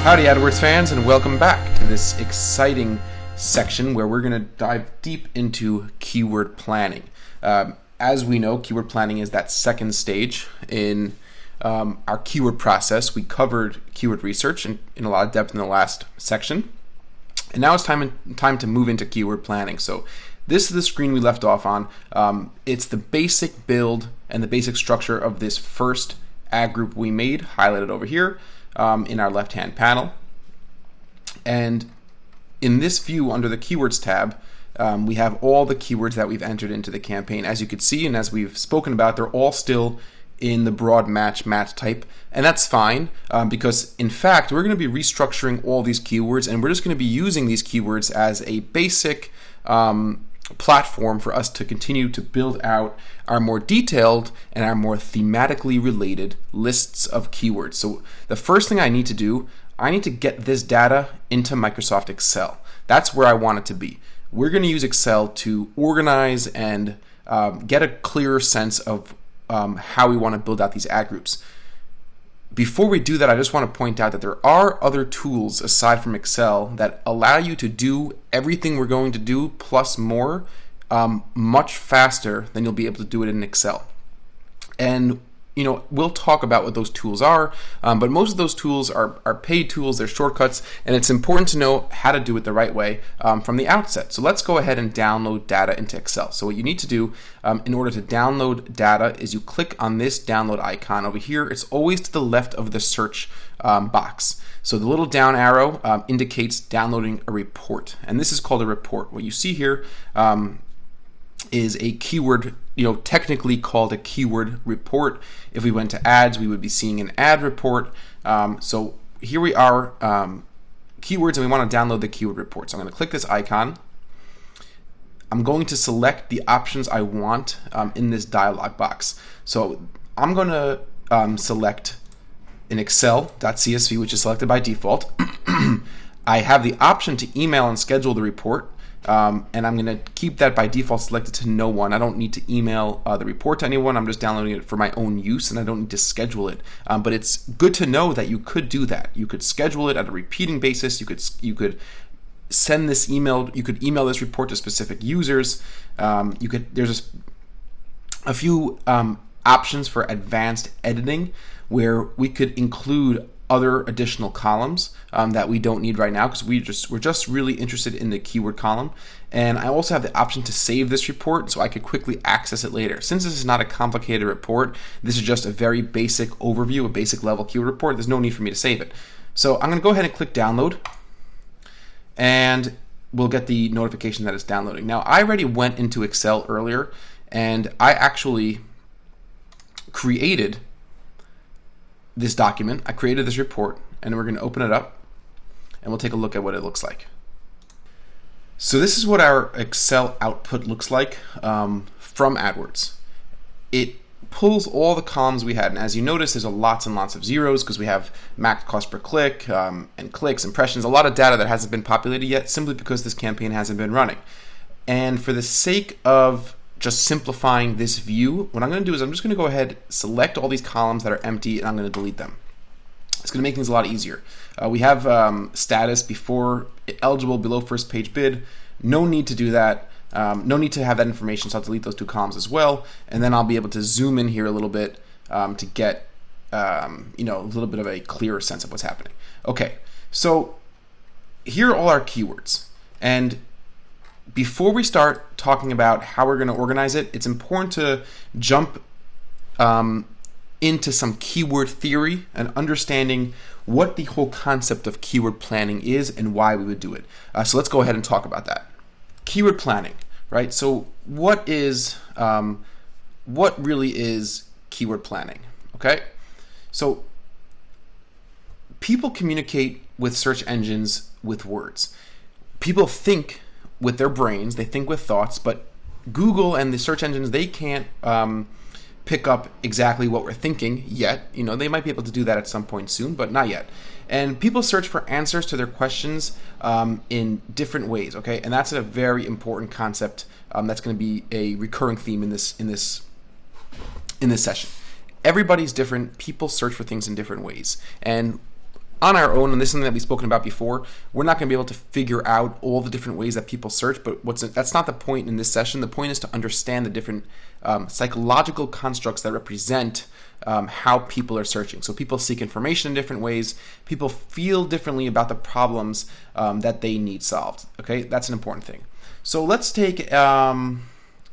Howdy AdWords fans, and welcome back to this exciting section where we're going to dive deep into keyword planning. As we know, keyword planning is that second stage in our keyword process. We covered keyword research in a lot of depth in the last section, and now it's time to move into keyword planning. So this is the screen we left off on. It's the basic build and the basic structure of this first ad group we made, highlighted over here in our left-hand panel. And in this view, under the Keywords tab, we have all the keywords that we've entered into the campaign. As you can see, and as we've spoken about, they're all still in the broad match type, and that's fine because in fact we're going to be restructuring all these keywords, and we're just going to be using these keywords as a basic platform for us to continue to build out our more detailed and our more thematically related lists of keywords. So the first thing I need to do, I need to get this data into Microsoft Excel. That's where I want it to be. We're going to use Excel to organize and get a clearer sense of how we want to build out these ad groups. Before we do that, I just want to point out that there are other tools aside from Excel that allow you to do everything we're going to do plus more much faster than you'll be able to do it in Excel. And we'll talk about what those tools are, but most of those tools are paid tools, they're shortcuts, and it's important to know how to do it the right way from the outset. So let's go ahead and download data into Excel. So what you need to do in order to download data is you click on this download icon over here. It's always to the left of the search box. So the little down arrow indicates downloading a report, and this is called a report. What you see here is a keyword, technically called a keyword report. If we went to ads, we would be seeing an ad report. So here we are, keywords, and we want to download the keyword report. So I'm going to click this icon. I'm going to select the options I want in this dialog box. So I'm going to select an Excel.csv, which is selected by default. I have the option to email and schedule the report. And I'm going to keep that by default selected to no one. I don't need to email the report to anyone. I'm just downloading it for my own use, and I don't need to schedule it. But it's good to know that you could do that. You could schedule it at a repeating basis. You could send this email. You could email this report to specific users. There's a few options for advanced editing where we could include other additional columns that we don't need right now because we're just really interested in the keyword column. And I also have the option to save this report so I could quickly access it later. Since this is not a complicated report, this is just a very basic overview, a basic level keyword report, there's no need for me to save it. So I'm going to go ahead and click download, and we'll get the notification that it's downloading. Now I already went into Excel earlier, and I actually created this document. I created this report, and we're going to open it up, and we'll take a look at what it looks like. So this is what our Excel output looks like from AdWords. It pulls all the columns we had, and as you notice, there's lots and lots of zeros because we have max cost per click and clicks, impressions, a lot of data that hasn't been populated yet simply because this campaign hasn't been running. And for the sake of just simplifying this view, what I'm going to do is I'm just going to go ahead, select all these columns that are empty, and I'm going to delete them. It's going to make things a lot easier. We have status before eligible, below first page bid. No need to do that. No need to have that information, so I'll delete those two columns as well, and then I'll be able to zoom in here a little bit to get a little bit of a clearer sense of what's happening. Okay, so here are all our keywords, and before we start talking about how we're going to organize it, it's important to jump into some keyword theory and understanding what the whole concept of keyword planning is and why we would do it. So let's go ahead and talk about that. Keyword planning, right? So what really is keyword planning? Okay, so people communicate with search engines with words. People think with their brains, they think with thoughts, but Google and the search engines, they can't pick up exactly what we're thinking yet. They might be able to do that at some point soon, but not yet. And people search for answers to their questions in different ways, okay? And that's a very important concept that's going to be a recurring theme in this session. Everybody's different. People search for things in different ways. And on our own, and this is something that we've spoken about before, we're not going to be able to figure out all the different ways that people search, but that's not the point in this session. The point is to understand the different psychological constructs that represent how people are searching. So people seek information in different ways. People feel differently about the problems that they need solved. Okay, that's an important thing. So let's take an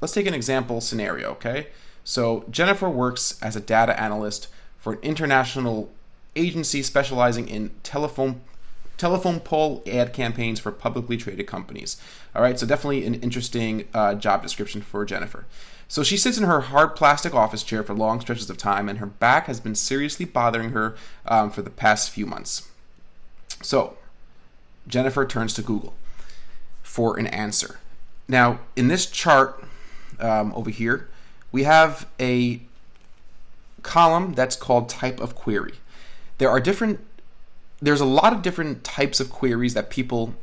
example scenario. Okay, so Jennifer works as a data analyst for an international agency specializing in telephone pole ad campaigns for publicly traded companies. All right, so definitely an interesting job description for Jennifer. So she sits in her hard plastic office chair for long stretches of time, and her back has been seriously bothering her for the past few months. So Jennifer turns to Google for an answer. Now, in this chart over here, we have a column that's called type of query. There's a lot of different types of queries that people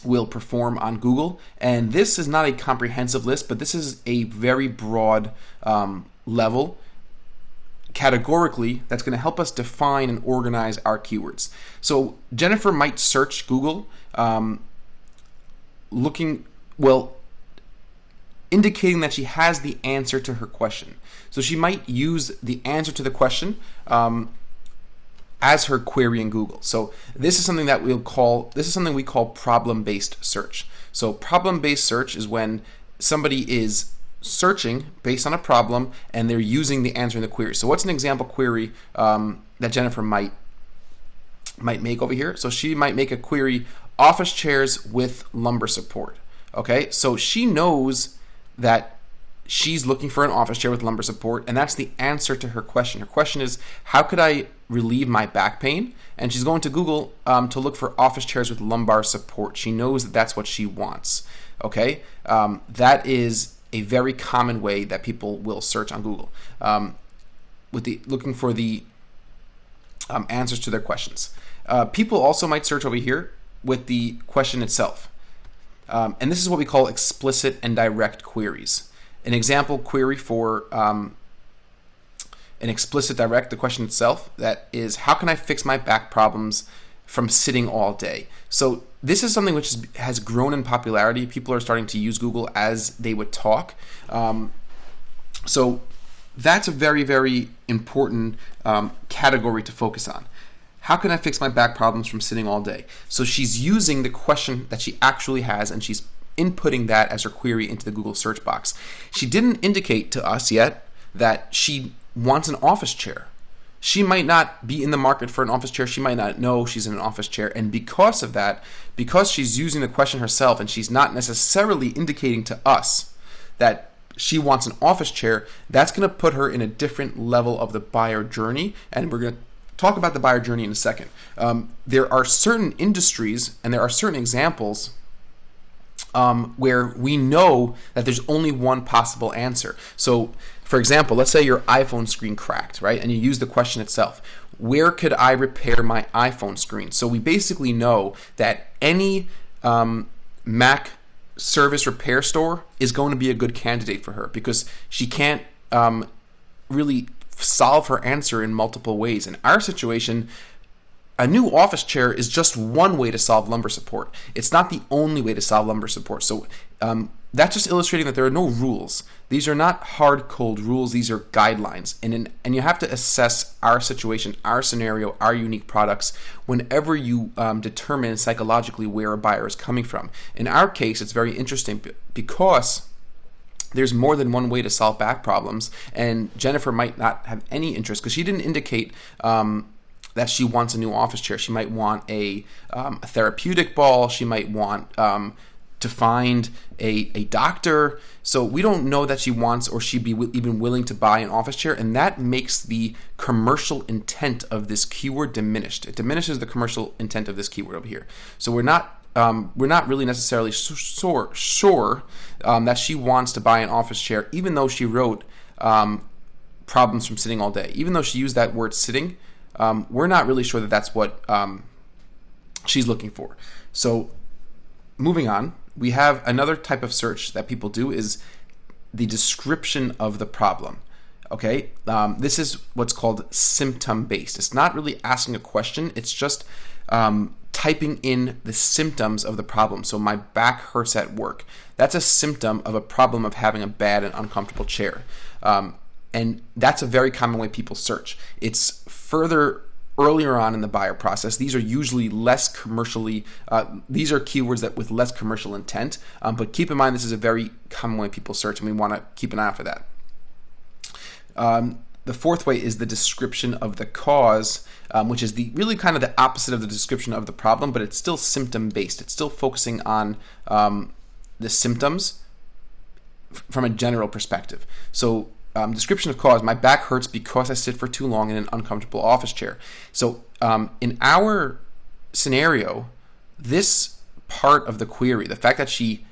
will perform on Google, and this is not a comprehensive list, but this is a very broad level categorically that's going to help us define and organize our keywords. So Jennifer might search Google indicating that she has the answer to her question. So she might use the answer to the question as her query in Google. So this is something we call problem-based search. So problem-based search is when somebody is searching based on a problem and they're using the answer in the query. So what's an example query that Jennifer might make over here? So she might make a query: office chairs with lumbar support. Okay, so she knows that she's looking for an office chair with lumbar support, and that's the answer to her question. Her question is, how could I relieve my back pain? And she's going to Google to look for office chairs with lumbar support. She knows that that's what she wants. Okay, that is a very common way that people will search on Google, looking for the answers to their questions. People also might search over here with the question itself, and this is what we call explicit and direct queries. An example query for an explicit direct, the question itself, that is, how can I fix my back problems from sitting all day? So this is something which has grown in popularity. People are starting to use Google as they would talk. So that's a very, very important category to focus on. How can I fix my back problems from sitting all day? So she's using the question that she actually has, and she's inputting that as her query into the Google search box. She didn't indicate to us yet that she wants an office chair. She might not be in the market for an office chair. She might not know she's in an office chair. And because of that, because she's using the question herself and she's not necessarily indicating to us that she wants an office chair, that's going to put her in a different level of the buyer journey. And we're going to talk about the buyer journey in a second. There are certain industries and there are certain examples where we know that there's only one possible answer. So, for example, let's say your iPhone screen cracked, right? And you use the question itself. Where could I repair my iPhone screen? So we basically know that any Mac service repair store is going to be a good candidate for her because she can't really solve her answer in multiple ways. In our situation, a new office chair is just one way to solve lumbar support. It's not the only way to solve lumbar support. So that's just illustrating that there are no rules. These are not hard, cold rules. These are guidelines. And you have to assess our situation, our scenario, our unique products whenever you determine psychologically where a buyer is coming from. In our case, it's very interesting because there's more than one way to solve back problems. And Jennifer might not have any interest because she didn't indicate that she wants a new office chair. She might want a therapeutic ball. She might want to find a doctor. So we don't know that she wants or she'd be even willing to buy an office chair, and that makes the commercial intent of this keyword diminished. It diminishes the commercial intent of this keyword over here. So we're not really necessarily sure that she wants to buy an office chair, even though she wrote problems from sitting all day. Even though she used that word sitting, we're not really sure that that's what she's looking for. So moving on, we have another type of search that people do is the description of the problem. Okay, this is what's called symptom-based. It's not really asking a question. It's just typing in the symptoms of the problem. So my back hurts at work. That's a symptom of a problem of having a bad and uncomfortable chair. And that's a very common way people search. It's further earlier on in the buyer process. These are usually less commercially, these are keywords that with less commercial intent. But keep in mind, this is a very common way people search, and we want to keep an eye out for that. The fourth way is the description of the cause, which is the really kind of the opposite of the description of the problem, but it's still symptom-based. It's still focusing on the symptoms from a general perspective. So description of cause, my back hurts because I sit for too long in an uncomfortable office chair. So in our scenario, this part of the query, the fact that she